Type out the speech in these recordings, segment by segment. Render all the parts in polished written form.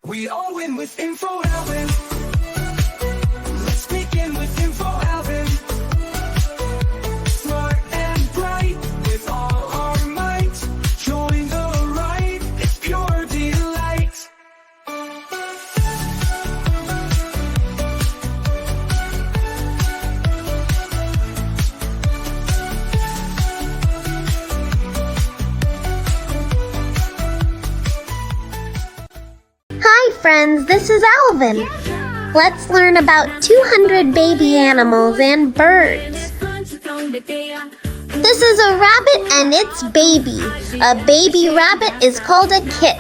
We all win with Info Alvin. Let's begin with Info Alvin. Smart and bright with all our might. Join the ride, it's pure delight. Hi friends, this is Alvin. Let's learn about 200 baby animals and birds. This is a rabbit and its baby. A baby rabbit is called a kit.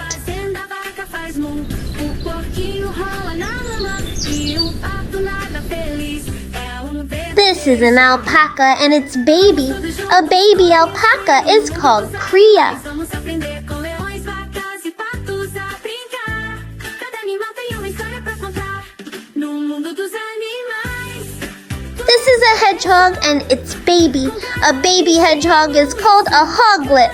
This is an alpaca and its baby. A baby alpaca is called cria. This is a hedgehog and its baby. A baby hedgehog is called a hoglet.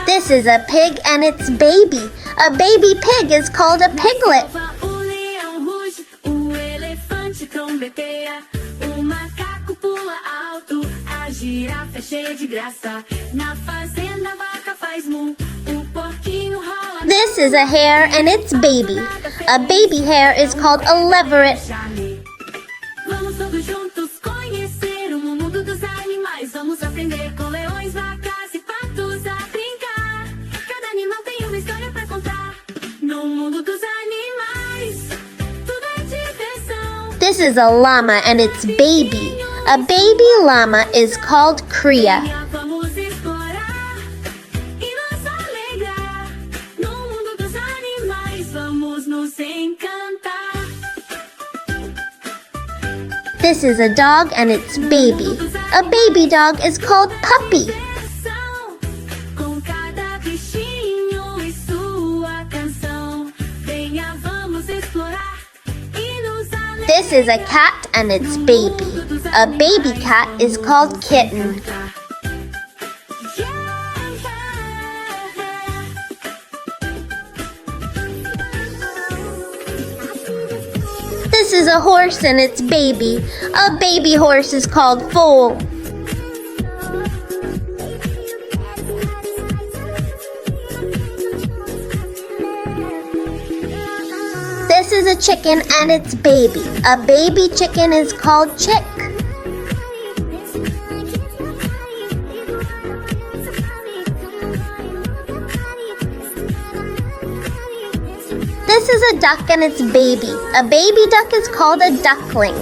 This is a pig and its baby. A baby pig is called a piglet. This is a hare and its baby. A baby hare is called a leveret. This is a llama and its baby. A baby llama is called cria. This is a dog and its baby. A baby dog is called puppy. This is a cat and its baby. A baby cat is called kitten. This is a horse and its baby. A baby horse is called foal. This is a chicken and its baby. A baby chicken is called chick. This is a duck and its baby. A baby duck is called a duckling.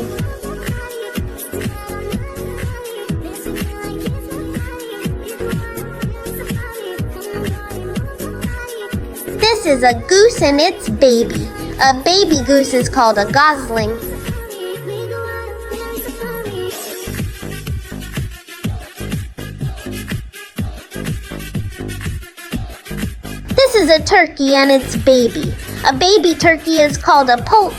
This is a goose and its baby. A baby goose is called a gosling. This is a turkey and its baby. A baby turkey is called a poult.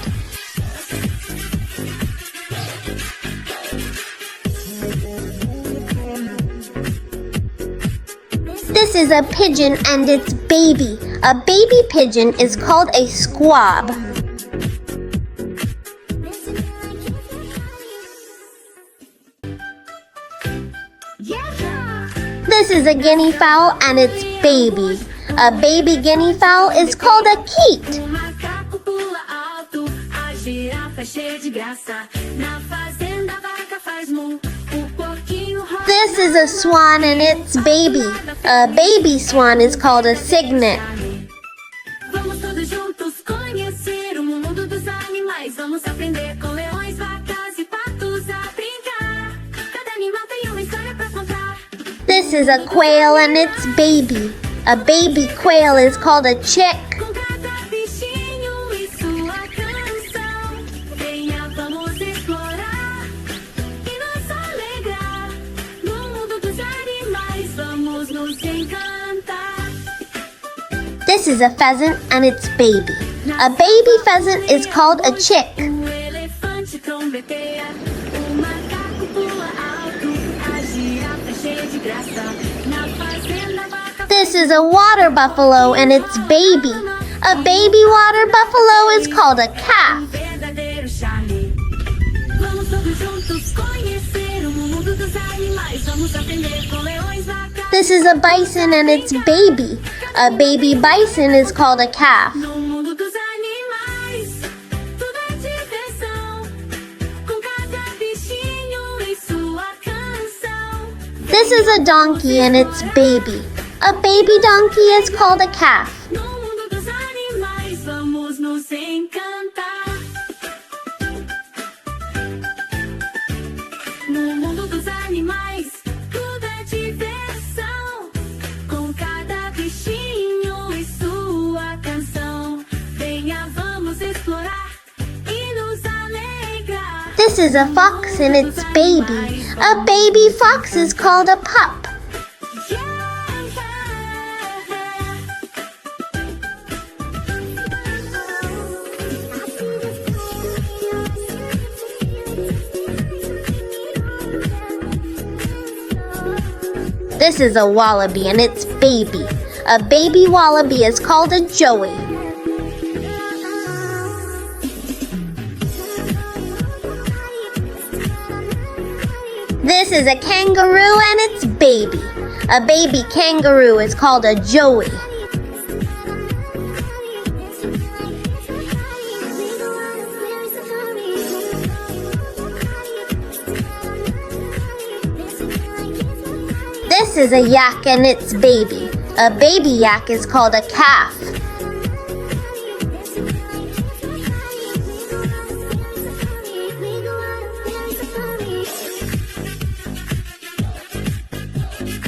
This is a pigeon and its baby. A baby pigeon is called a squab. This is a guinea fowl and its baby. A baby guinea fowl is called a keet. This is a swan and its baby. A baby swan is called a cygnet. This is a quail and its baby. A baby quail is called a chick. This is a pheasant and its baby. A baby pheasant is called a chick. This is a water buffalo and its baby. A baby water buffalo is called a calf. This is a bison and its baby. A baby bison is called a calf. This is a donkey and its baby. A baby donkey is called a calf. No mundo dos animais, tudo é diversão. Com cada bichinho e sua canção. Venha, vamos explorar e nos alegrar. This is a fox and its baby. A baby fox is called a pup. This is a wallaby and its baby. A baby wallaby is called a joey. This is a kangaroo and its baby. A baby kangaroo is called a joey. This is a yak and its baby. A baby yak is called a calf.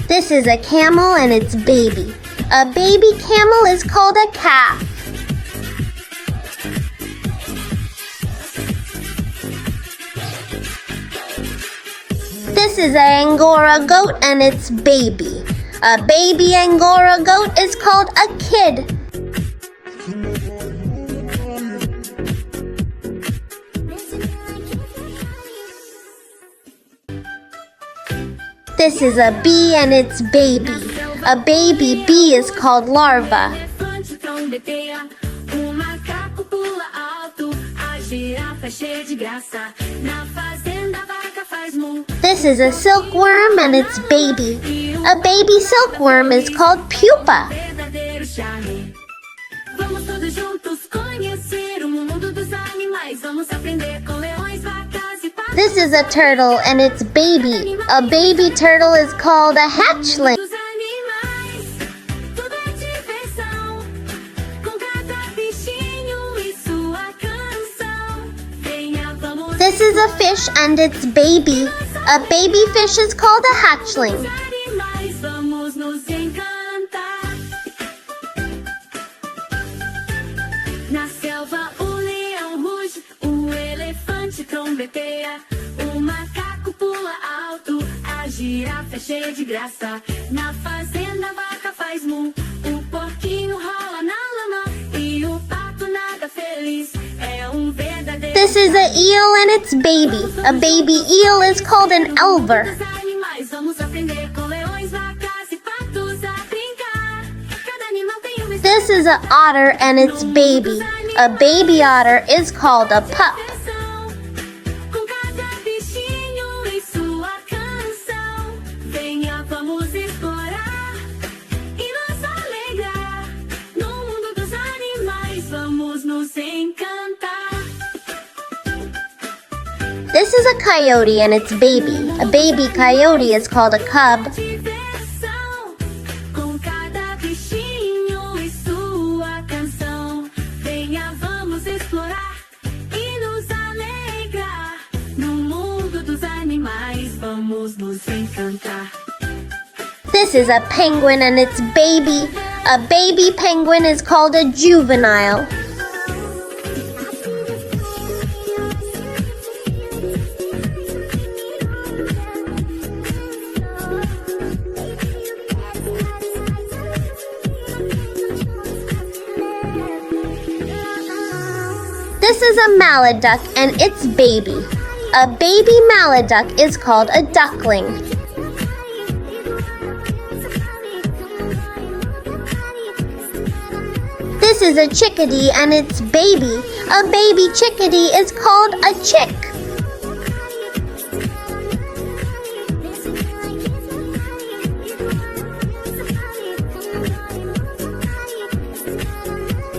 This is a camel and its baby. A baby camel is called a calf. This is an Angora goat and its baby. A baby Angora goat is called a kid. This is a bee and its baby. A baby bee is called larva. Elefante trombeteia, macaco pula alto, a girafa é cheia de graça. Na fazenda a vaca faz mu. This is a silkworm and its baby. A baby silkworm is called pupa. Verdadeiro charme. Vamos todos juntos conhecer o mundo dos animais. Vamos aprender com leões, vacas e patos. This is a turtle and its baby. A baby turtle is called a hatchling. Dos animais, tudo é diversão. Com cada bichinho e sua canção. Venha, vamos. This is a fish and its baby. A baby fish is called a hatchling. Animais, vamos nos encantar. Na selva o leão ruge, o elefante trombeteia, o macaco pula alto, a girafa é cheia de graça. Na fazenda a vaca faz mu, o porquinho rola na lama e o pato nada feliz. É verdadeiro. This is a eel and its baby. A baby eel is called an elver. Dos animais, vamos aprender com leões, vacas e patos a brincar. Cada animal tem This is an otter and its baby. A baby otter is called a pup. Com cada bichinho e sua canção. Venha, vamos explorar e nos alegrar. No mundo dos animais, vamos nos encantar. This is a coyote and its baby. A baby coyote is called a cub. Diversão, com cada bichinho e sua canção. Venha, vamos explorar e nos alegrar. No mundo dos animais, vamos nos encantar. This is a penguin and its baby. A baby penguin is called a juvenile. This is a mallard duck and its baby. A baby mallard duck is called a duckling. This is a chickadee and its baby. A baby chickadee is called a chick.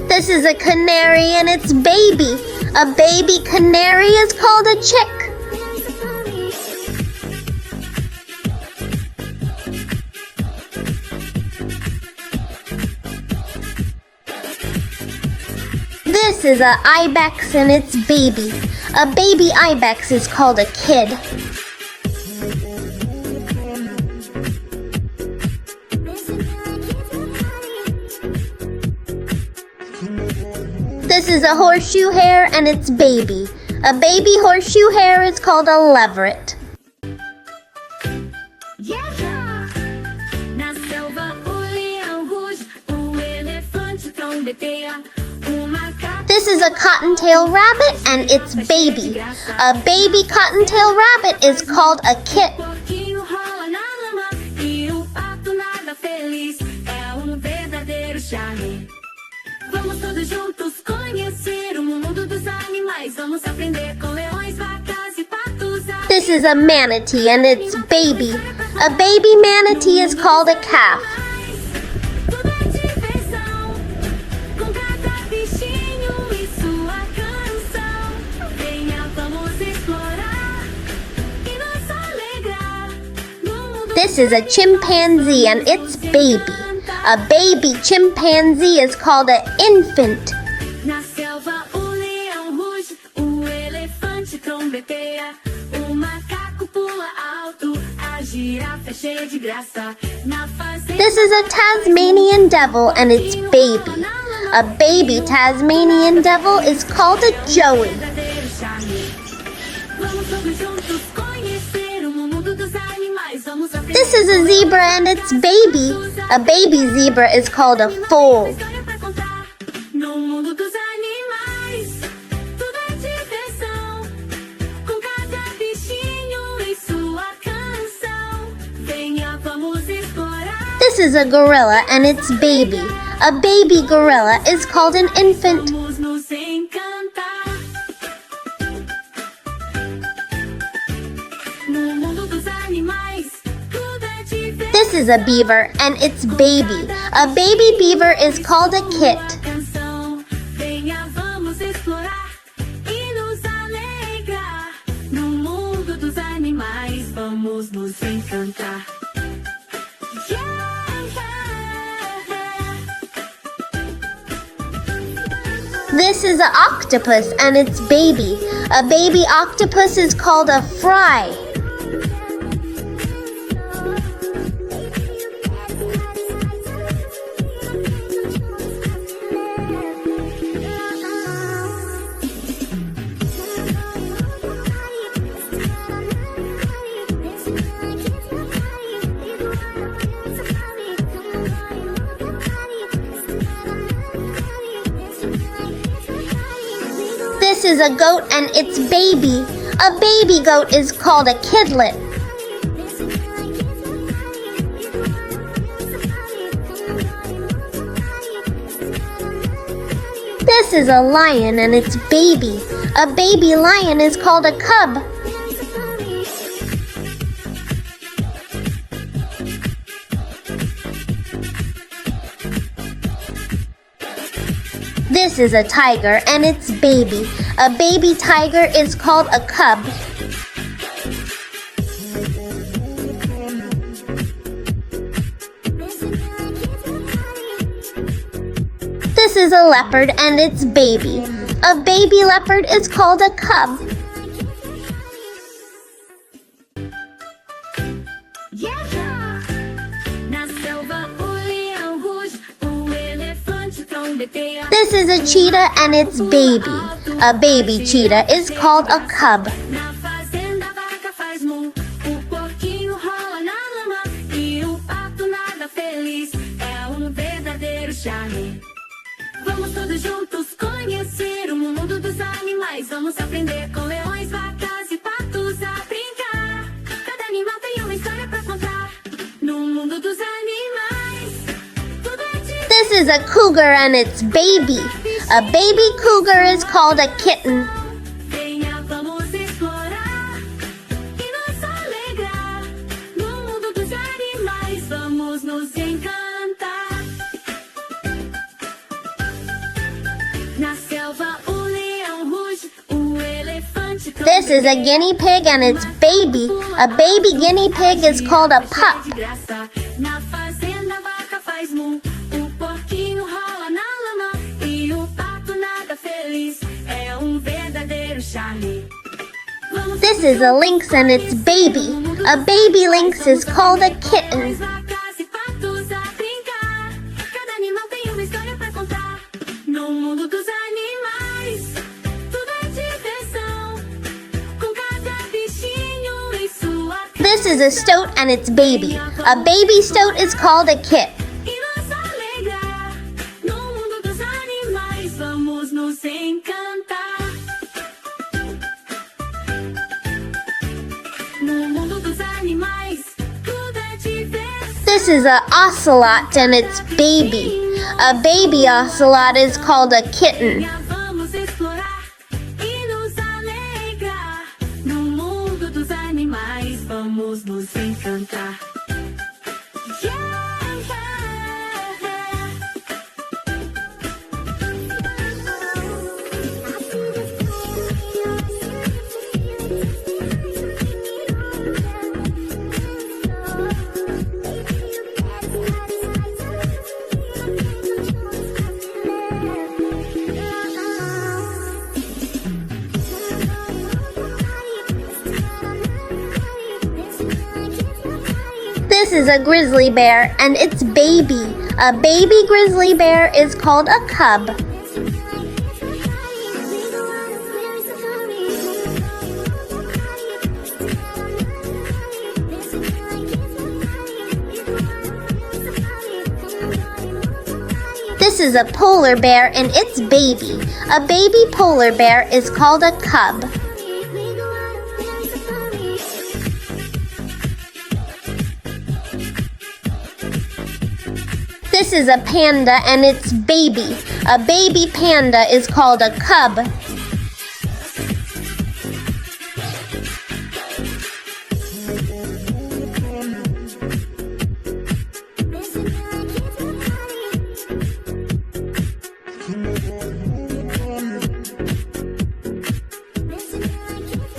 This is a canary and its baby. A baby canary is called a chick. This is an ibex and its baby. A baby ibex is called a kid. This is a horseshoe hare and its baby. A baby horseshoe hare is called a leveret. Na selva o leão ruge, o elefante trombeteia, o macaco. This is a cottontail rabbit and its baby. A baby cottontail rabbit is called a kit. O porquinho rola na lama e o pato nada feliz. É verdadeiro charme. Vamos todos juntos conhecer o mundo dos animais. Vamos aprender com leões, vacas e patos. This is a manatee and its baby. A baby manatee is called a calf. Tudo é diversão, com cada bichinho e sua canção. Venha, vamos explorar e nos alegrar no mundo. This is a chimpanzee and its baby. A baby chimpanzee is called an infant. Na selva o leão ruge, o elefante trombeteia, o macaco pula alto, a girafa é cheia de graça. Na fazenda This is a Tasmanian devil and its baby. A baby Tasmanian devil is called a joey. verdadeiro charme. Vamos todos juntos conhecer o mundo dos animais. Vamos aprender. This is a zebra and its baby. A baby zebra is called a foal. História pra contar. No mundo dos animais, tudo é diversão. Com cada bichinho e sua canção. Venha, vamos explorar. This is a gorilla and its baby. A baby gorilla is called an infant. Vamos nos encantar. No mundo dos animais, tudo é diversão. This is a beaver and its baby. A baby beaver is called a kit. Canção. Venha, vamos explorar e nos alegrar. No mundo dos animais, vamos nos encantar. This is an octopus and its baby. A baby octopus is called a fry. This is a goat and its baby. A baby goat is called a kidlet. This is a lion and its baby. A baby lion is called a cub. This is a tiger and its baby. A baby tiger is called a cub. This is a leopard and its baby. A baby leopard is called a cub. Na selva o leão ruge, o elefante trombeteia. This is a cheetah and its baby. A baby cheetah is called a cub. Na fazenda a vaca faz mu, o porquinho rola na lama e o pato nada feliz. É verdadeiro charme. Vamos todos juntos conhecer o mundo dos animais. Vamos aprender com leões, vacas e patos a brincar. Cada animal tem uma história pra contar. No mundo dos animais, tudo é diversão. This This is a cougar and its baby. A baby cougar is called a kitten. Venha, vamos explorar e nos alegrar. No mundo dos animais, vamos nos encantar. Na selva, o leão ruge, o elefante trombeteia. This is a guinea pig and its baby. A baby guinea pig is called a pup. Na fazenda, a vaca faz mu. O porquinho rola na lama e o pato nada feliz. É verdadeiro charme. This is a lynx and its baby. A baby lynx is called a kitten. Vacas e patos a brincar. Cada animal tem uma história pra contar. No mundo dos animais, tudo é diversão. Com cada bichinho e sua This is a stoat and its baby. A baby stoat is called a kit. e nos alegrar. No mundo dos animais, vamos nos encantar. No mundo dos animais, tudo é diversão. This is a ocelot and its baby. A baby ocelot is called a kitten. Venha, vamos explorar e nos alegrar. No mundo dos animais, vamos nos encantar. This is a grizzly bear and its baby. A baby grizzly bear is called a cub. This is a polar bear and its baby. A baby polar bear is called a cub. This is a panda and its baby. A baby panda is called a cub.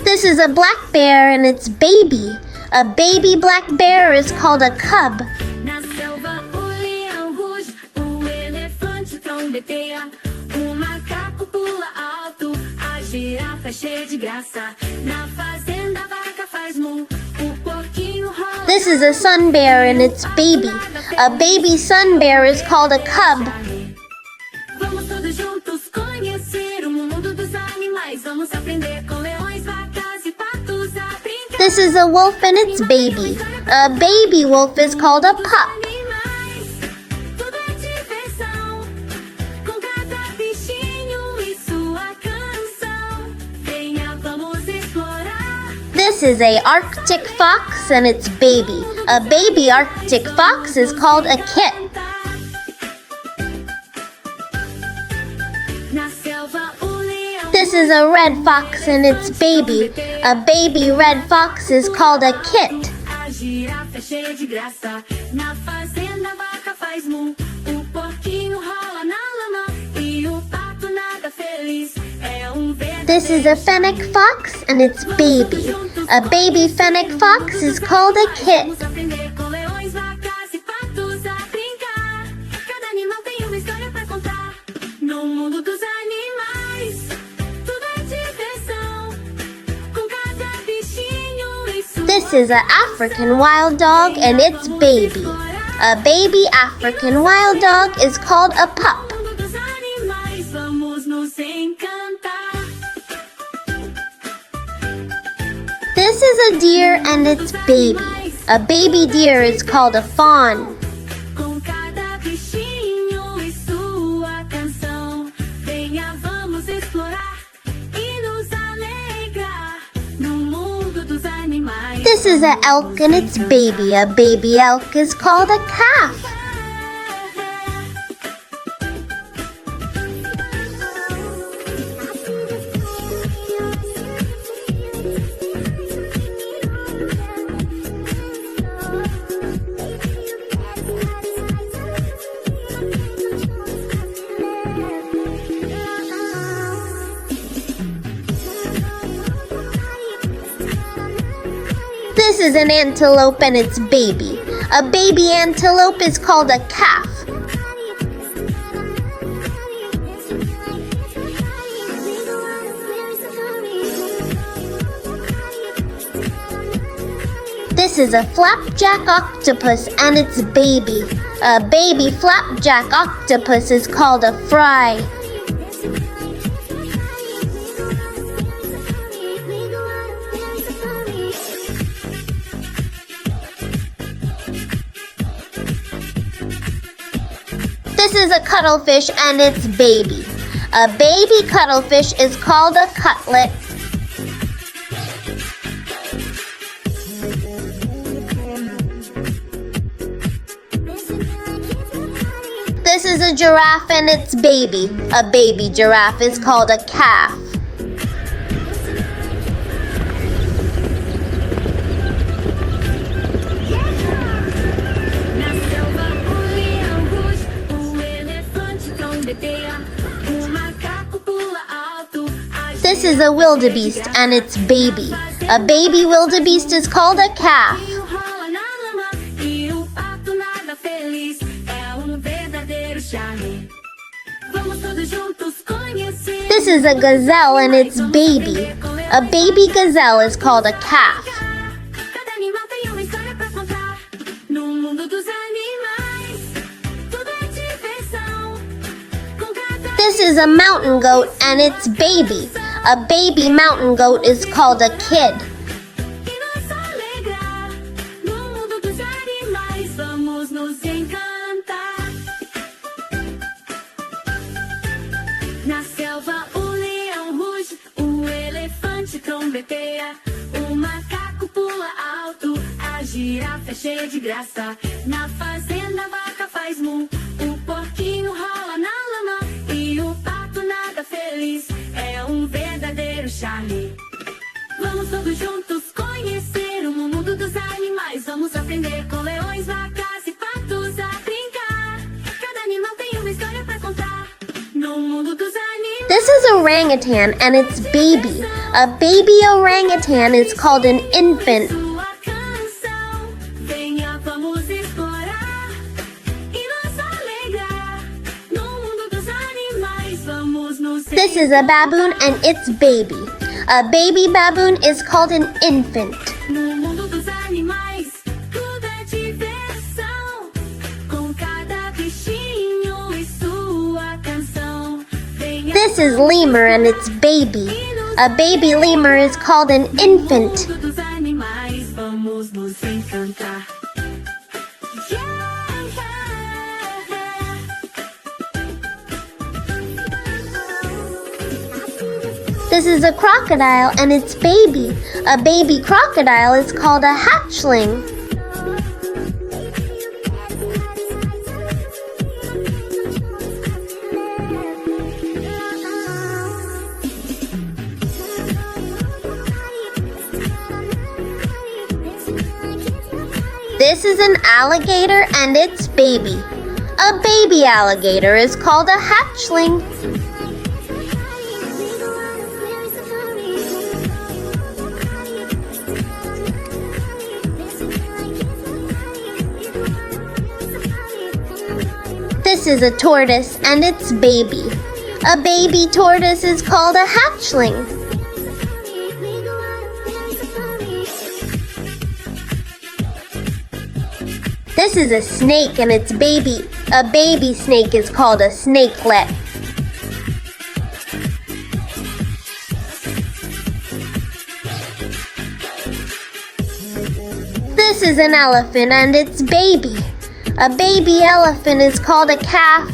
This is a black bear and its baby. A baby black bear is called a cub. Na selva, o leão ruge, o elefante trombeteia, o macaco pula alto, a girafa é cheia de graça. Na fazenda, a vaca faz mu, o porquinho rola. This is a sun bear and its baby. A baby sun bear is called a cub. Vamos todos juntos conhecer o mundo dos animais. Vamos aprender com leões, vacas e patos a brincar. This is a wolf and its baby. A baby wolf is called a pup. Animais, tudo é diversão. Com cada bichinho e sua canção. Venha, vamos explorar. This is a Arctic fox and its baby. A baby Arctic fox is called a kit. Na selva, o leão. This is a red fox and its baby. A baby red fox is called a kit. A girafa é cheia de graça. Na fazenda, a vaca faz mu. O porquinho rola na lama. E o pato nada feliz. É verdadeiro. This is a fennec fox and its baby. A baby fennec fox is called a kit. Vamos aprender com leões, vacas e patos a brincar. Cada animal tem uma história pra contar. No mundo dos animais, tudo é diversão. Com cada bichinho e sua This is an African wild dog and its baby. A baby African wild dog is called a pup. No mundo dos animais, vamos nos encantar. This is a deer and its baby. A baby deer is called a fawn. Com cada bichinho e sua canção. Venha, vamos explorar e nos alegrar. No mundo dos animais. This is an elk and its baby. A baby elk is called a calf. is an antelope and its baby. A baby antelope is called a calf. This is a flapjack octopus and its baby. A baby flapjack octopus is called a fry. This is a cuttlefish and its baby. A baby cuttlefish is called a cutlet. This is a giraffe and its baby. A baby giraffe is called a calf. Na selva, o leão ruge, o elefante trombeteia, o macaco pula alto. This is a wildebeest and its baby. A baby wildebeest is called a calf. O rola na lama e o pato nada feliz. É verdadeiro charme. Vamos todos juntos conhecer. This is a gazelle and its baby. A baby gazelle is called a calf. Cada animal tem uma história pra contar. No mundo dos animais, tudo é diversão. Com cada This is a mountain goat and its baby. A baby mountain goat is called a kid. e nos alegrar. No mundo dos animais, vamos nos encantar. Na selva, o leão ruge, o elefante trombeteia, o macaco pula alto, a girafa é cheia de graça. Na fazenda, a vaca faz mu, o porquinho rola na lama e o pato nada feliz. É verdadeiro charme. Vamos todos juntos conhecer o mundo dos animais. Vamos aprender com leões, vacas e patos a brincar. Cada animal tem uma história pra contar. No mundo dos animais. This is orangutan and its baby. A baby orangutan is called an infant. Sua canção. Venha, vamos explorar e nos alegrar. No mundo dos animais, vamos nos This is a baboon and its baby. A baby baboon is called an infant. No mundo dos animais, tudo é diversão. Com cada bichinho e sua canção. Venha This is lemur and its baby. A baby lemur is called an infant. no mundo dos animais, vamos nos encantar. This is a crocodile and its baby. A baby crocodile is called a hatchling. This is an alligator and its baby. A baby alligator is called a hatchling. This is a tortoise and its baby. A baby tortoise is called a hatchling. This is a snake and its baby. A baby snake is called a snakelet. This is an elephant and its baby. A baby elephant is called a calf.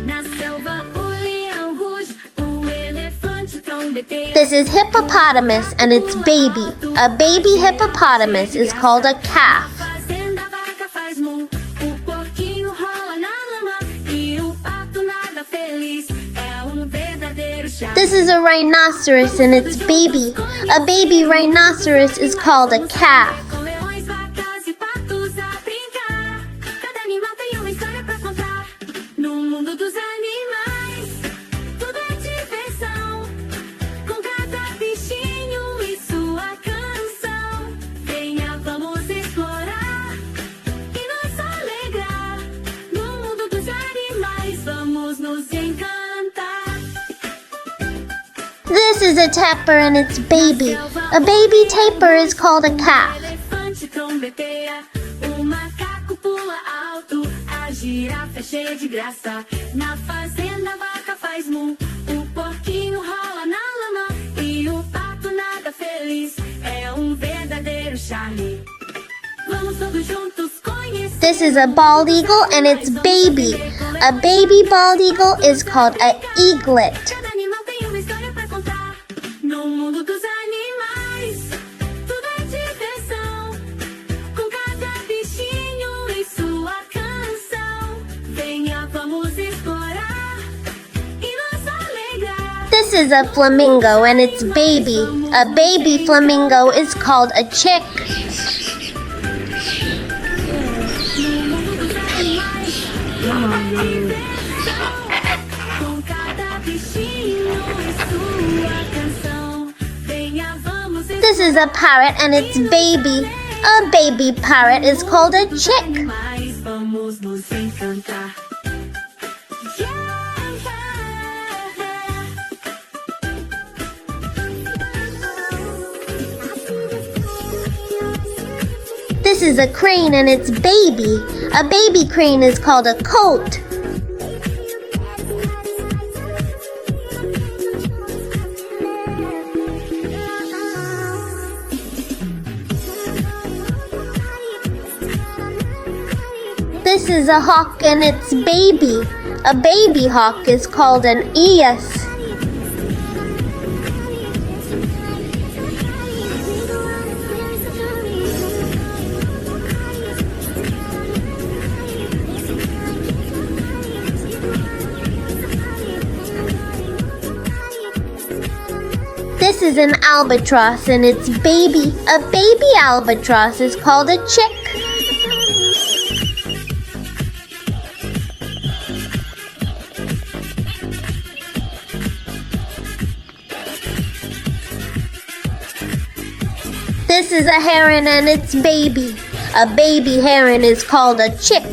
Na selva, o leão ruge, o elefante trombeteia. This is hippopotamus and its baby. A baby hippopotamus is called a calf. Fazenda, a vaca faz mu, o porquinho rola na lama e o pato nada feliz. É verdadeiro charme. This is a rhinoceros and its baby. A baby rhinoceros is called a calf. Com leões, vacas e patos a brincar. Cada animal vamos nos encantar. This is a tapir and its baby. A baby tapir is called a calf. O elefante trombeteia, o macaco pula alto, a girafa é cheia de graça. Na fazenda a vaca faz mu, o porquinho rola na lama e o pato nada feliz. É verdadeiro charme. Vamos todos juntos conhecer. This is a bald eagle and its baby. A baby bald eagle is called an eaglet. Cada animal tem uma história pra contar. No mundo dos animais, tudo é diversão. Com cada bichinho e sua canção. Venha, vamos explorar e nos alegrar. This is a flamingo and its baby. A baby flamingo is called a chick. Com cada bichinho e sua canção. Venha, vamos This is a parrot and its baby. A baby parrot is called a chick. Mas vamos nos encantar. This is a crane and its baby. A baby crane is called a colt. This is a hawk and its baby. A baby hawk is called an eos. This is an albatross and its baby. A baby albatross is called a chick. This is a heron and its baby. A baby heron is called a chick.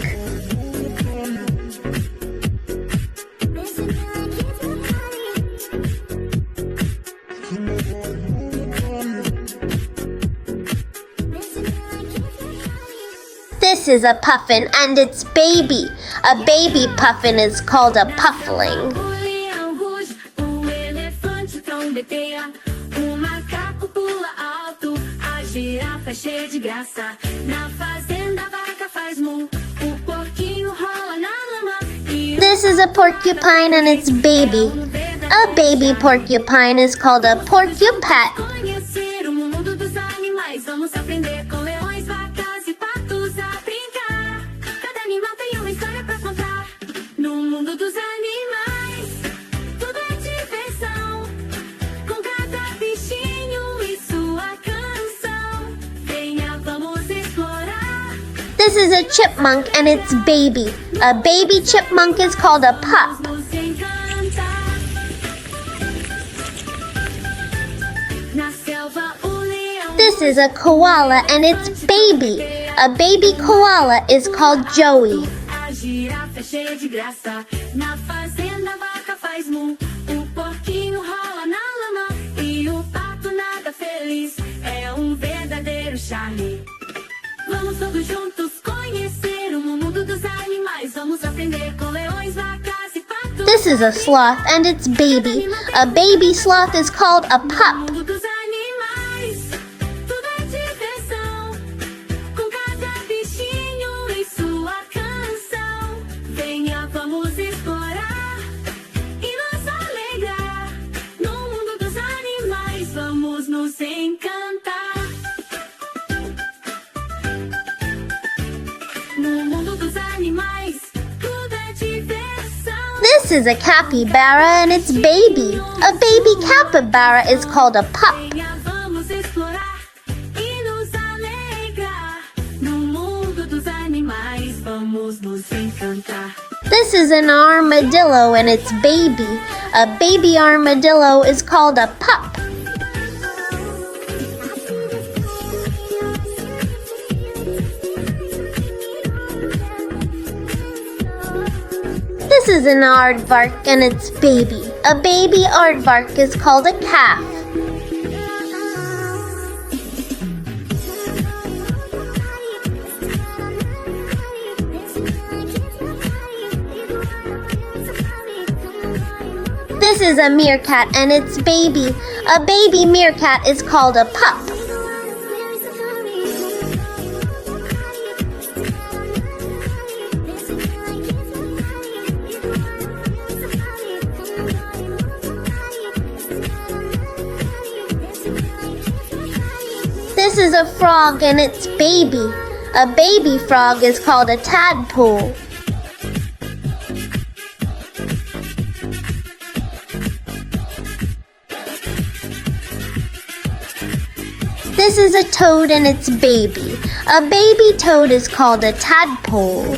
This is a puffin and its baby. A baby puffin is called a puffling. O leão ruge, o elefante trombeteia, o macaco pula alto, a girafa é cheia de graça. Na fazenda a vaca faz mu, o porquinho rola na lama e o This is a porcupine and its baby. A baby porcupine is called a porcupet. conhecer o mundo dos animais. Vamos aprender com leões, vacas e patos a brincar. Cada animal tem uma história pra contar. No mundo dos animais, tudo é diversão. Com cada bichinho e sua canção. Venha, vamos explorar. This is a chipmunk and its baby. A baby chipmunk is called a pup. Nos encantar. Na selva o leão. This is a koala and its baby. A baby koala is called Joey. A girafa é cheia de graça. Na fazenda a vaca faz mu, o porquinho rola na lama e o pato nada feliz. É verdadeiro charme. Vamos todos juntos conhecer o mundo dos animais. Vamos aprender com leões, vacas e patos. This is a sloth and its baby. A baby sloth is called a No pup. mundo dos animais, tudo é diversão. Com cada bichinho e sua canção. Venha, vamos explorar e nos alegrar. No mundo dos animais, vamos nos encantar. No mundo dos animais, tudo é diversão. This is a capybara and its baby. A baby capybara is called a pup. Venha, vamos explorar e nos alegrar. No mundo dos animais, vamos nos encantar. This is an armadillo and its baby. A baby armadillo is called a pup. This is an aardvark and its baby. A baby aardvark is called a calf. This is a meerkat and its baby. A baby meerkat is called a pup. This is a frog and its baby. A baby frog is called a tadpole. This is a toad and its baby. A baby toad is called a tadpole.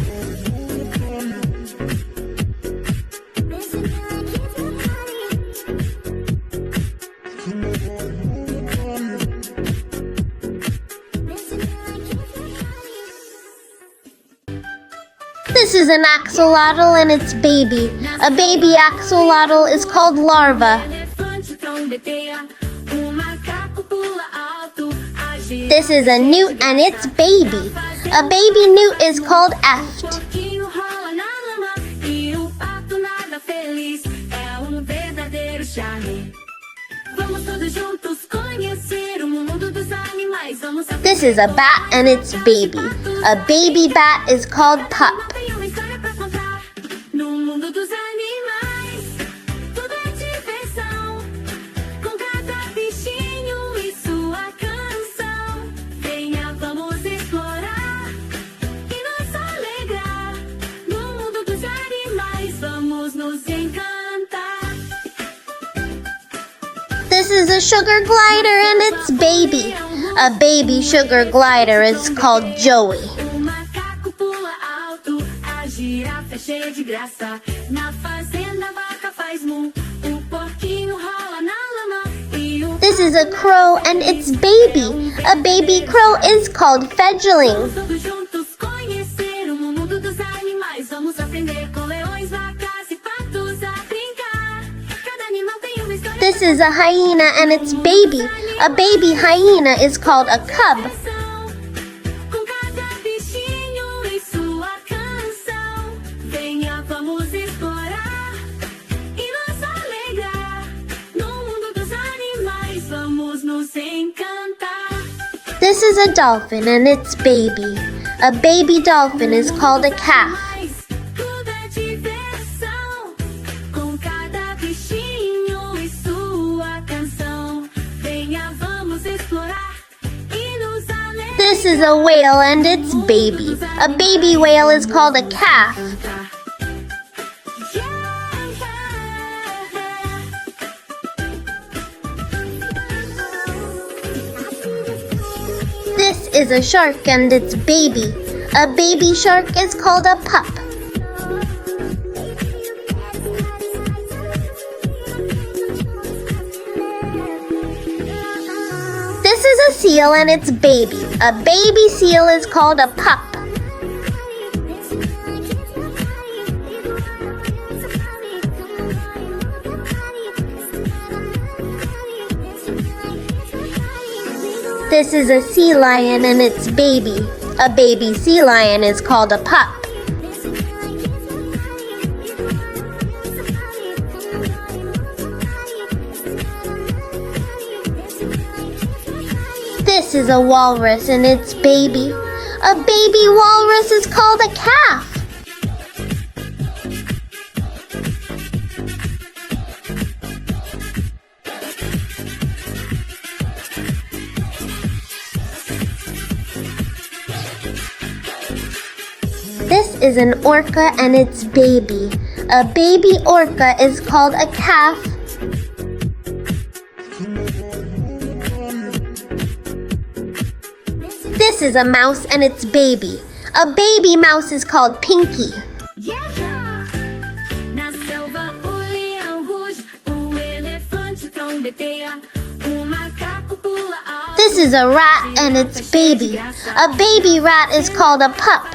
This is an axolotl and its baby. A baby axolotl is called larva. This is a newt and its baby. A baby newt is called eft. This is a bat and its baby. A baby bat is called pup. This is a sugar glider and its baby. A baby sugar glider is called Joey. This is a crow and its baby. A baby crow is called fledgling. This is a hyena and its baby. A baby hyena is called a cub. This is a dolphin and its baby. A baby dolphin is called a calf. This is a whale and its baby. A baby whale is called a calf. This is a shark and its baby. A baby shark is called a pup. This is a seal and its baby. A baby seal is called a pup. This is a sea lion and its baby. A baby sea lion is called a pup. This is a walrus and its baby. A baby walrus is called a calf. This is an orca and its baby. A baby orca is called a calf. This is a mouse and its baby. A baby mouse is called Pinky. Na selva o leão ruge, o elefante trombeteia, o macaco pula alto. This is a rat and its baby. A baby rat is called a pup.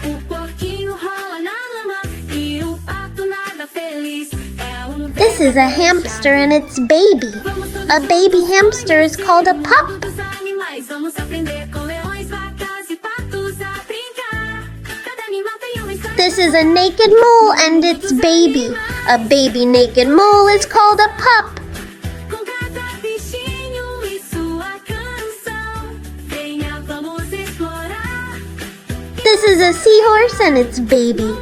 O porquinho rola na lama e o pato This is a hamster and its baby. A baby hamster is called a pup. Dos animais, vamos aprender com leões, vacas e patos a brincar. Cada animal tem uma história. This is a naked mole and its baby. A baby naked mole is called a pup. Com cada bichinho e sua canção. Venha, vamos explorar. This is a seahorse and its baby.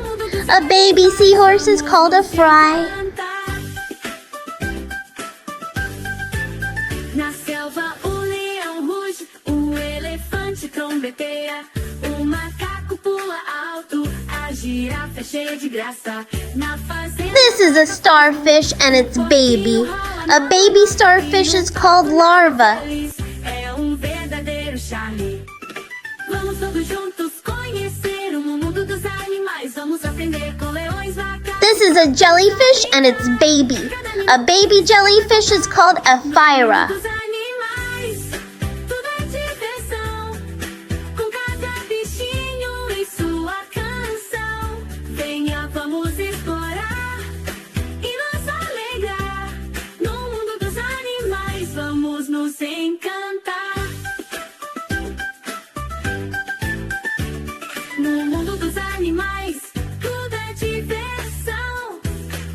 A baby seahorse is called a fry. Na selva o leão ruge, o elefante trombeteia, o macaco pula alto, a girafa é cheia de graça. Na fazenda This is a starfish and its baby. A baby starfish is called larva. é verdadeiro charme. Vamos todos juntos conhecer o mundo dos animais. Vamos aprender com leões, vacas. This is a jellyfish and its baby. A baby jellyfish is called a phyra. Dos animais, tudo é diversão. Com cada bichinho e sua canção. Venha, vamos explorar e nos alegrar. No mundo dos animais, vamos nos encantar. No mundo dos animais, tudo é diversão.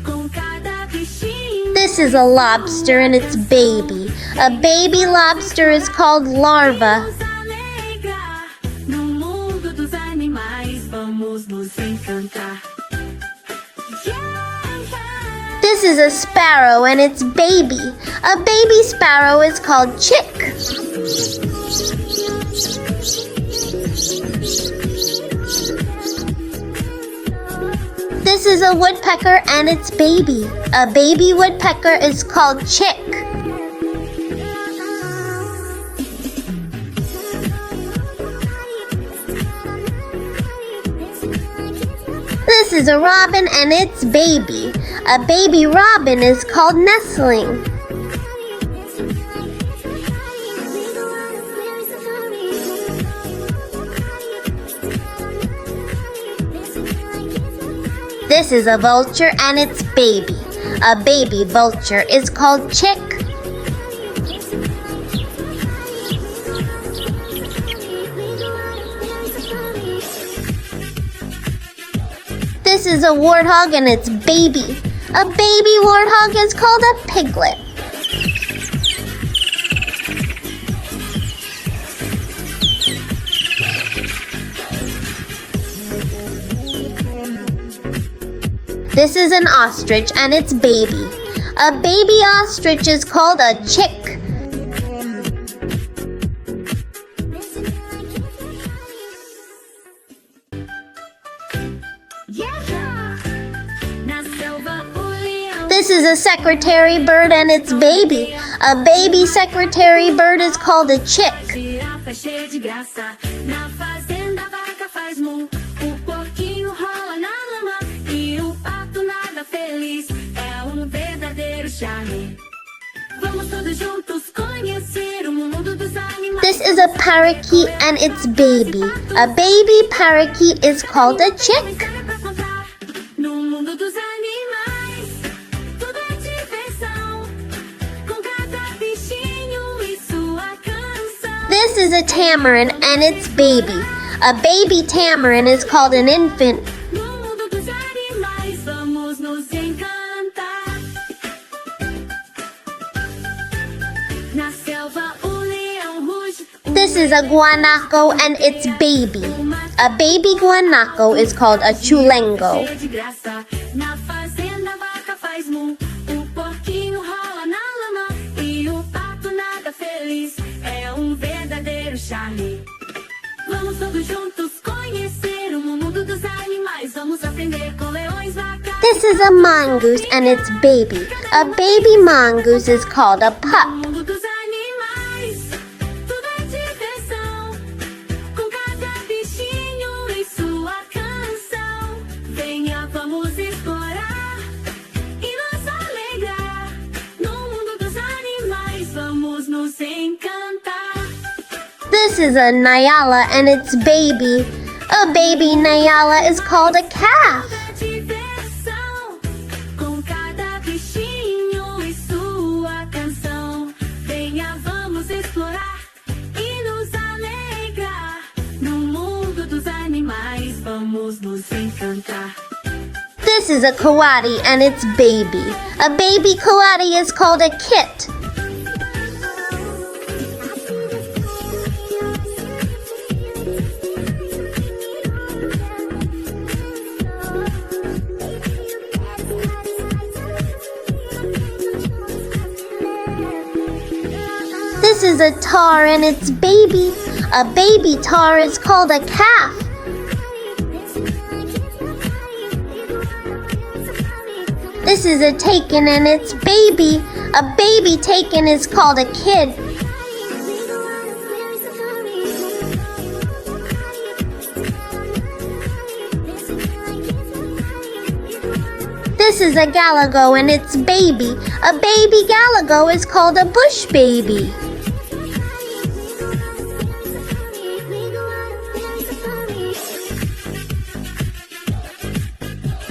Com cada bichinho. This is a lobster and its baby. A baby lobster is called larva. Nos alegrar. No mundo dos animais, vamos nos encantar. Yeah. This is a sparrow and its baby. A baby sparrow is called chick. This is a woodpecker and its baby. A baby woodpecker is called chick. This is a robin and its baby. A baby robin is called nestling. This is a vulture and its baby. A baby vulture is called chick. This is a warthog and its baby. A baby warthog is called a piglet. This is an ostrich and its baby. A baby ostrich is called a chick. Na selva o leão. This is a secretary bird and its baby. A baby secretary bird is called a chick. Girafa é cheia de graça. Na fazenda a vaca faz mu. O porquinho rola na lama. E o pato nada feliz. É verdadeiro charme. Vamos todos juntos conhecer o mundo dos animais. This is a parakeet and its baby. A baby parakeet is called a chick. No mundo dos animais, tudo é diversão. Com cada bichinho e sua canção. This is a tamarin and its baby. A baby tamarin is called an infant. No mundo dos animais, vamos nos encantar. Na selva o leão ruge. This is a guanaco and its baby. A baby guanaco is called a chulengo. Cheia de graça. Na fazenda a vaca faz mu. O porquinho rola na lama. E o pato nada feliz. É verdadeiro charme. Vamos todos juntos conhecer o mundo dos animais. Vamos aprender com leões, vacas. This is a mongoose and its baby. A baby mongoose is called a No pup. mundo dos animais, tudo é diversão. Com cada bichinho e sua canção. Venha, vamos explorar e nos alegrar. No mundo dos animais, vamos nos encantar. This is a nyala and its baby. A baby nyala is called a calf. Diversão. Com cada bichinho is a coati and its baby. A baby coati is called a kit. This is a tar and its baby. A baby tar is called a calf. This is a taken and its baby. A baby taken is called a kid. This is a galago and its baby. A baby galago is called a bush baby.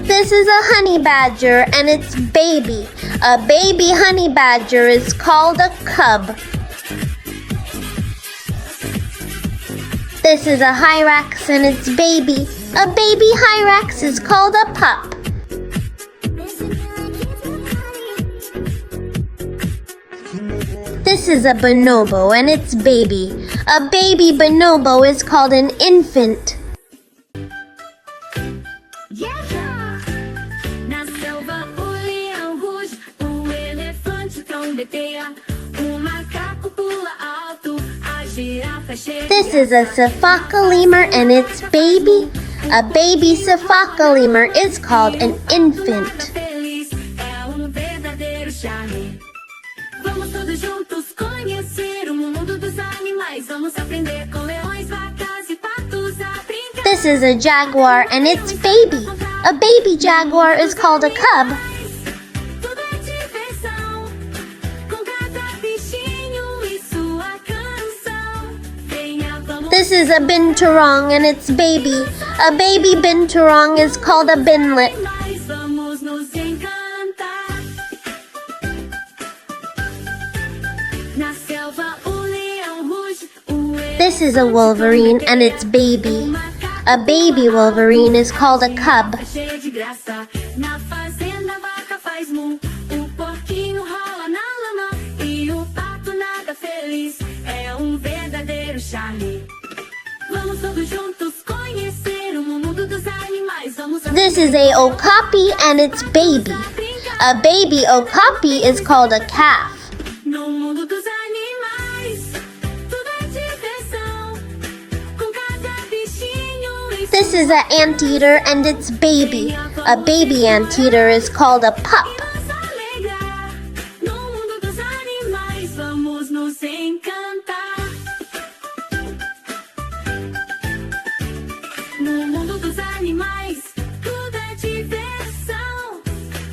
This is a honey badger and its baby. A baby honey badger is called a cub. This is a hyrax and its baby. A baby hyrax is called a pup. This is a bonobo and its baby. A baby bonobo is called an infant. Na selva o leão ruge, o elefante trombeteia, o macaco pula alto, a girafa é cheia. This is a sifaka lemur and its baby. A baby sifaka lemur is called an infant. Feliz é verdadeiro charme. Vamos todos juntos conhecer o mundo dos animais. Vamos aprender com leões, vacas e patos a brincar. This is a jaguar and its baby. A baby jaguar is called a cub. Tudo é diversão, com cada bichinho e sua canção. Venha, vamos. This is a binturong and its baby. A baby binturong is called a binlet. Nós vamos nos encantar. Na selva o leão ruge, o This is a wolverine and its baby. A baby wolverine is called a cub. é cheia de graça. Na fazenda a vaca faz mu, o porquinho rola na lama e o pato nada feliz. É verdadeiro charme. Vamos todos juntos conhecer o mundo dos animais. Vamos This is a okapi and its baby. A baby okapi is called a calf. no mundo dos animais. Tudo é diversão, com cada bichinho e This is an anteater and its baby. A baby anteater is called a pup. vamos alegrar. No mundo dos animais vamos nos encantar. No mundo dos animais tudo é diversão.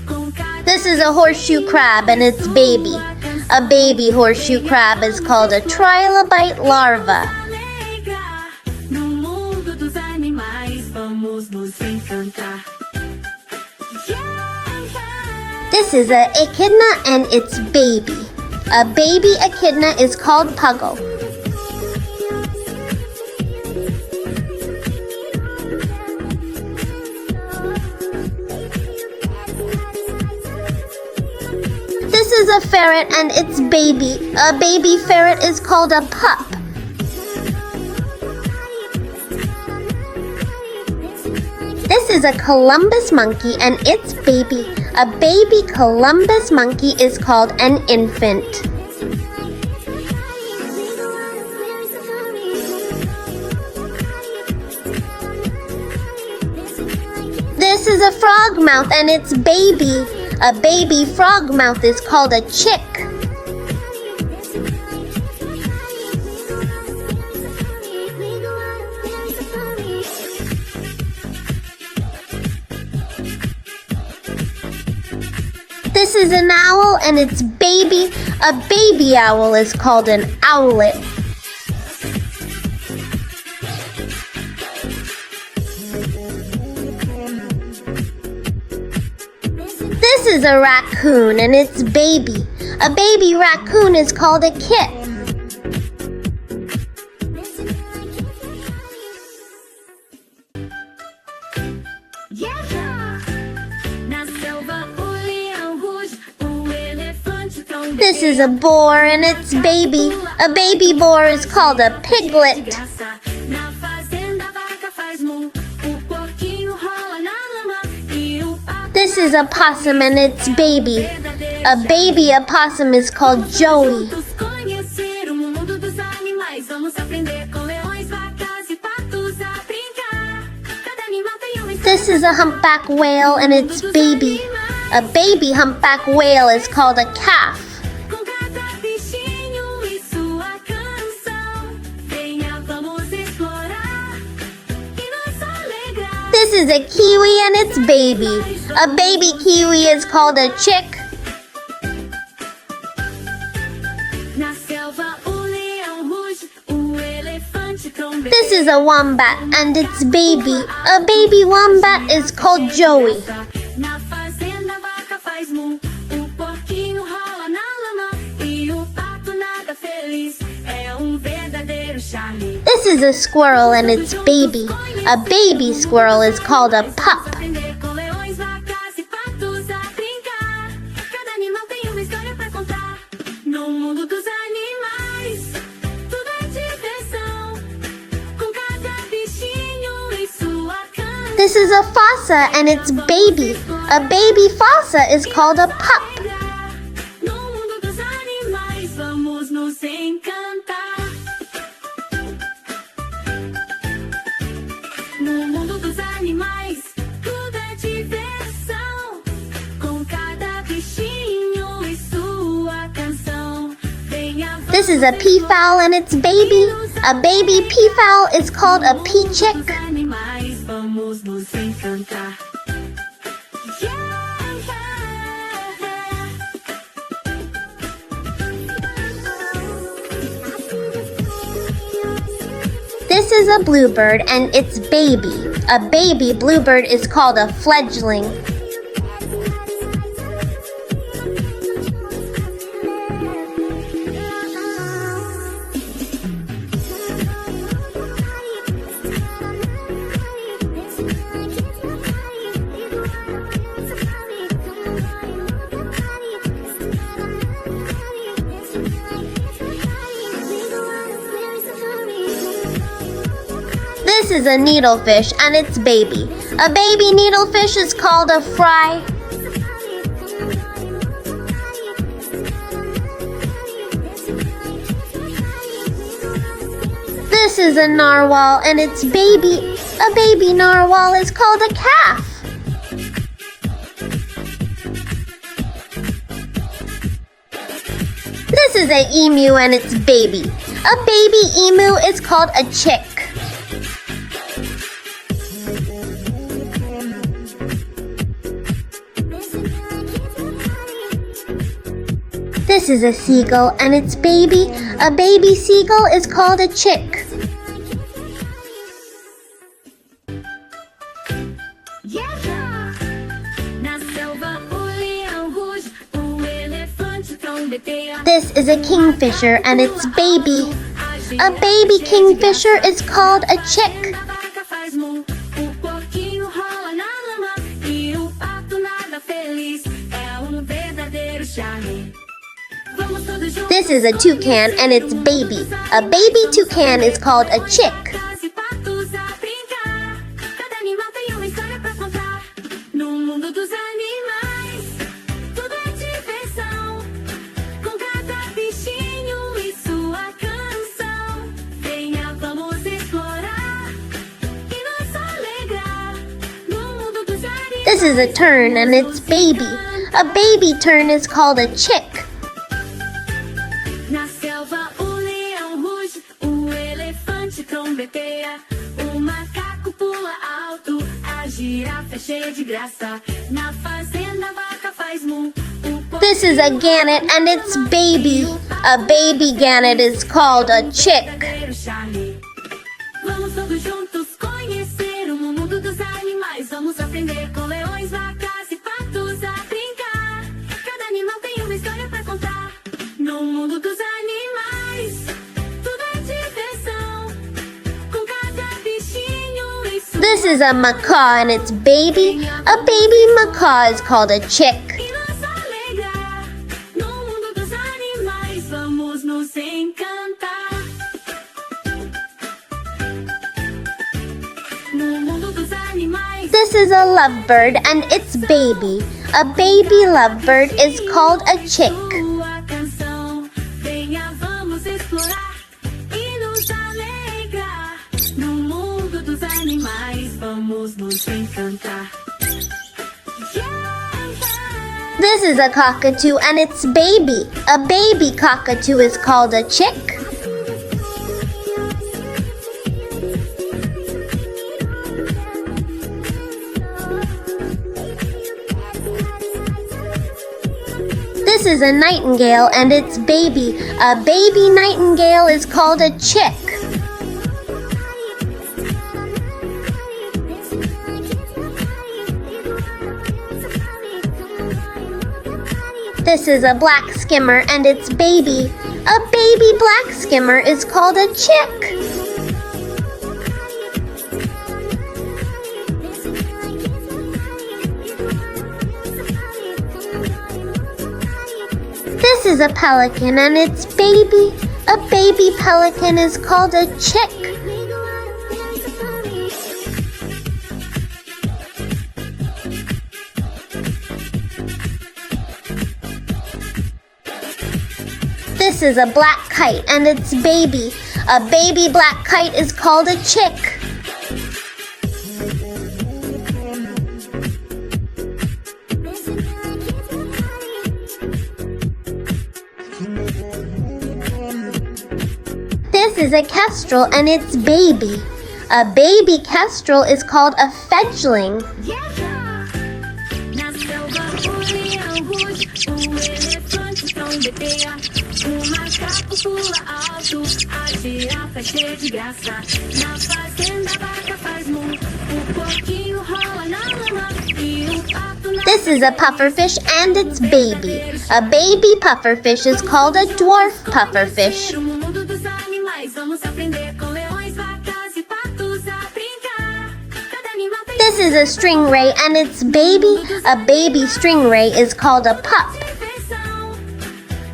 Com cada This is a horseshoe crab and its baby. A baby horseshoe crab is called a trilobite larva. alegrar. No mundo dos animais vamos nos encantar. Yeah. This is a echidna and its baby. A baby echidna is called puggle. This is a ferret and its baby. A baby ferret is called a pup. This is a Columbus monkey and its baby. A baby Columbus monkey is called an infant. This is a frogmouth and its baby. A baby frogmouth is called a chick. This is an owl and its baby. A baby owl is called an owlet. This is a raccoon and its baby. A baby raccoon is called a kit. Yeah. This is a boar and its baby. A baby boar is called a piglet. Na fazenda a vaca faz mu, o porquinho rola na lama e o pato. This is a possum and its baby. A baby opossum is called Joey. Juntos conhecer o mundo dos animais, vamos aprender com leões, vacas e patos a brincar. Cada animal tem uma história. This is a humpback whale and its baby. A baby humpback whale is called a calf. Com cada bichinho e sua canção, venha, vamos explorar e nos alegrar. This is a kiwi and its baby. A baby kiwi is called a chick. Na selva o leão ruge, o elefante trombeteia. This is a wombat and its baby. A baby wombat is called Joey. Na fazenda a vaca faz mu, o porquinho rola na lama e o pato nada feliz. É verdadeiro charme. This is a squirrel and its baby. A baby squirrel is called a pup. Aprender com leões, vacas e patos a brincar. Cada animal tem uma história pra contar. No mundo dos animais, tudo é diversão. Com cada bichinho e sua canção. This is a fossa and its baby. A baby fossa is called a pup. No mundo dos animais, vamos nos encantar. No mundo dos animais, tudo é diversão. Com cada bichinho e sua canção. Venha, This is a peafowl and its baby. A baby peafowl is called a pea chick. dos animais, vamos nos encantar. Yeah, This is a bluebird and its baby. A baby bluebird is called a fledgling. This is a needlefish and its baby. A baby needlefish is called a fry. This is a narwhal and its baby. A baby narwhal is called a calf. This is a emu and its baby. A baby emu is called a chick. This is a seagull and its baby. A baby seagull is called a chick. yeah. Na selva o leão ruge, o elefante trombeteia. This is a kingfisher and its baby. A baby kingfisher is called a chick. A vaca faz mu, o porquinho rola na lama e o pato nada feliz. É verdadeiro charme. Vamos todos juntos. This is a toucan and its baby. A baby toucan is called a chick. Vacas e patos a brincar. Cada animal tem uma história pra contar. No mundo dos animais, tudo é diversão. Com cada bichinho e sua canção. Venha, vamos explorar e nos alegrar. No mundo dos animais. This is a tern and its baby. A baby tern is called a chick. Na selva o leão ruge, o elefante trombeteia, o macaco pula alto, a girafa é cheia de graça. Na fazenda a vaca faz mu, o This is a gannet and its baby. A baby gannet is called a chick. verdadeiro charme. Vamos todos juntos conhecer o mundo dos animais. Vamos aprender com leões, vacas e patos a brincar. Cada animal tem uma história pra contar. No mundo dos animais, tudo é diversão. Com cada bichinho e sua This is a macaw and its baby. A baby macaw is called a chick. e nos alegrar. No mundo dos animais. encantar. No mundo dos animais. This is a lovebird and its baby. A baby lovebird is called a chick. Sua canção, venha vamos explorar e nos alegrar. No mundo dos animais, vamos nos encantar. This is a cockatoo and its baby. A baby cockatoo is called a chick. This is a nightingale and its baby. A baby nightingale is called a chick. This is a black skimmer and its baby. A baby black skimmer is called a chick. This is a pelican and its baby. A baby pelican is called a chick. This is a black kite and its baby. A baby black kite is called a chick. This is a kestrel and its baby. A baby kestrel is called a fledgling. Na selva o leão ruge, o elefante trombeteia, o macaco pula alto, a girafa é cheia de graça. Na fazenda a vaca faz mu, o porquinho rola na lama e o pato na... This is a pufferfish and its baby. A baby pufferfish is called a dwarf pufferfish. No mundo dos animais, vamos aprender com leões, vacas e patos a brincar. Cada animal tem This is a stingray and its baby. A baby stingray is called a pup. perfeição.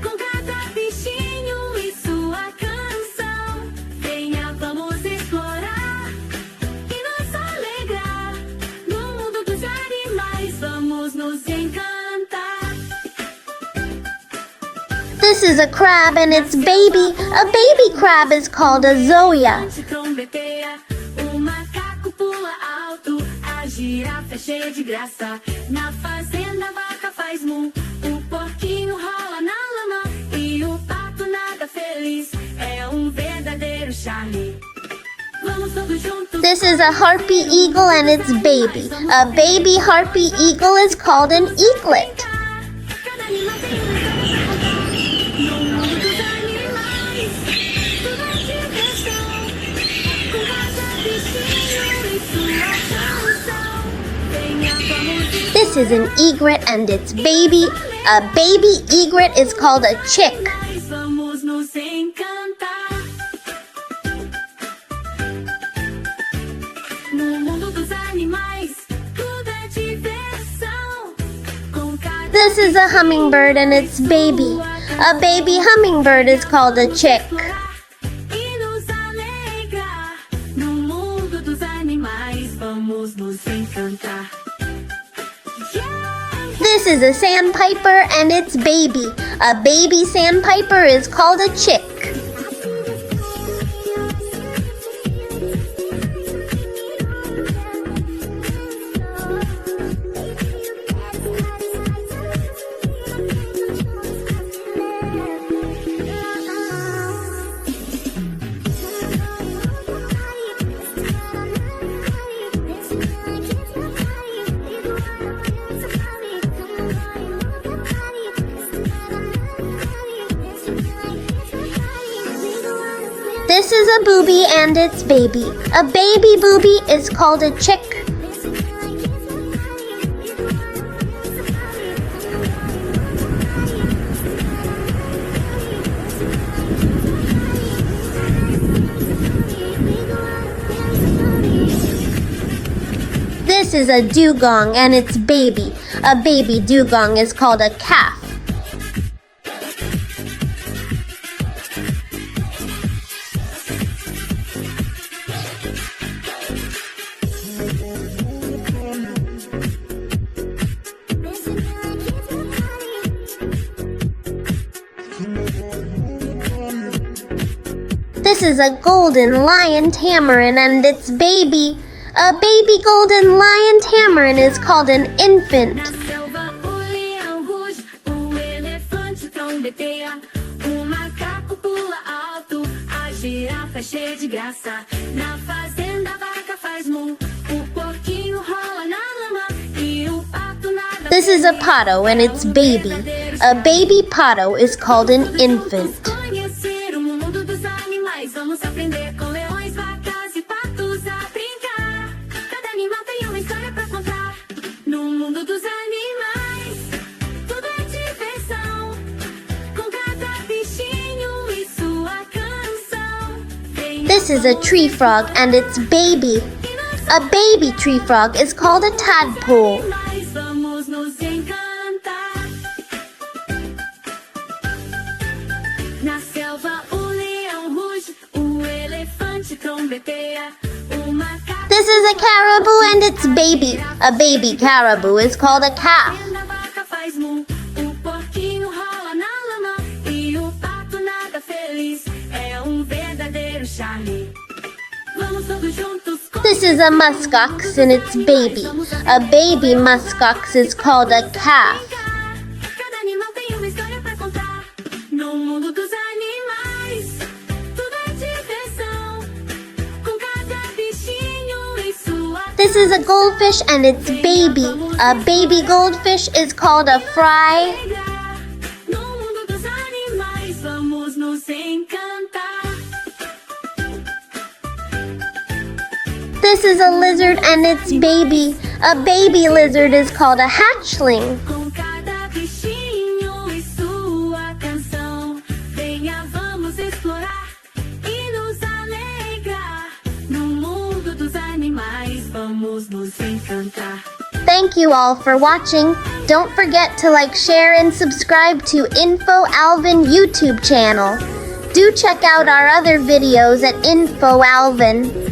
Com cada bichinho e sua canção, venha, vamos explorar e nos alegrar. No mundo dos animais, vamos nos encantar. This is a crab and its baby. A baby crab is called a zoya. Elefante trombeteia, o macaco pula alto, a girafa é cheia de graça. Na fazenda a vaca faz mu, o porquinho rola na lama e o pato nada feliz. É verdadeiro charme. Vamos todos juntos. This is a harpy eagle and its baby. A baby harpy eagle is called an eaglet. Cada animal tem no mundo dos animais, tudo é diversão. Com cada bichinho e sua canção, venha, vamos This is an egret and its baby. A baby egret is called a chick. vamos nos encantar. No mundo dos animais, tudo é diversão. Com cada This is a hummingbird and its baby. A baby hummingbird is called a chick. e nos alegrar. No mundo dos animais, vamos nos encantar. This is a sandpiper and its baby. A baby sandpiper is called a chick. This is a booby and its baby. A baby booby is called a chick. This is a dugong and its baby. A baby dugong is called a calf. This is a golden lion tamarin and its baby. A baby golden lion tamarin is called an infant. Na selva, o leão ruge, o elefante trombeteia, o macaco pula alto, a girafa é cheia de graça. Na fazenda, a vaca faz mu, o porquinho rola na lama e o pato nada. This is a pato and its baby. A baby pato is called an infant. Conhecer o mundo dos animais, vamos aprender com leões, vacas e patos a brincar. Cada animal tem uma história pra contar. No mundo dos animais, tudo é diversão. Com cada bichinho e sua canção. This is a tree frog and its baby. A baby tree frog is called a tadpole. Mas vamos nos encantar. Na selva, o leão ruge, o elefante trombeteia, o macaco. This is a caribou and its baby. A baby caribou is called a calf. A vaca faz mu, o porquinho rola na lama e o pato nada feliz. É verdadeiro charme. Vamos todos juntos. This is a muskox and its baby. A baby muskox is called a calf. Cada animal tem uma história pra contar. No mundo dos animais, tudo é diversão. Com cada bichinho e sua. This is a goldfish and its baby. A baby goldfish is called a fry. No mundo dos animais, vamos nos encantar. This is a lizard and its baby. A baby lizard is called a hatchling. Com cada bichinho e sua canção, venha, vamos explorar e nos alegrar. No mundo dos animais, vamos nos encantar. Thank you all for watching. Don't forget to like, share, and subscribe to Info Alvin YouTube channel. Do check out our other videos at Info Alvin.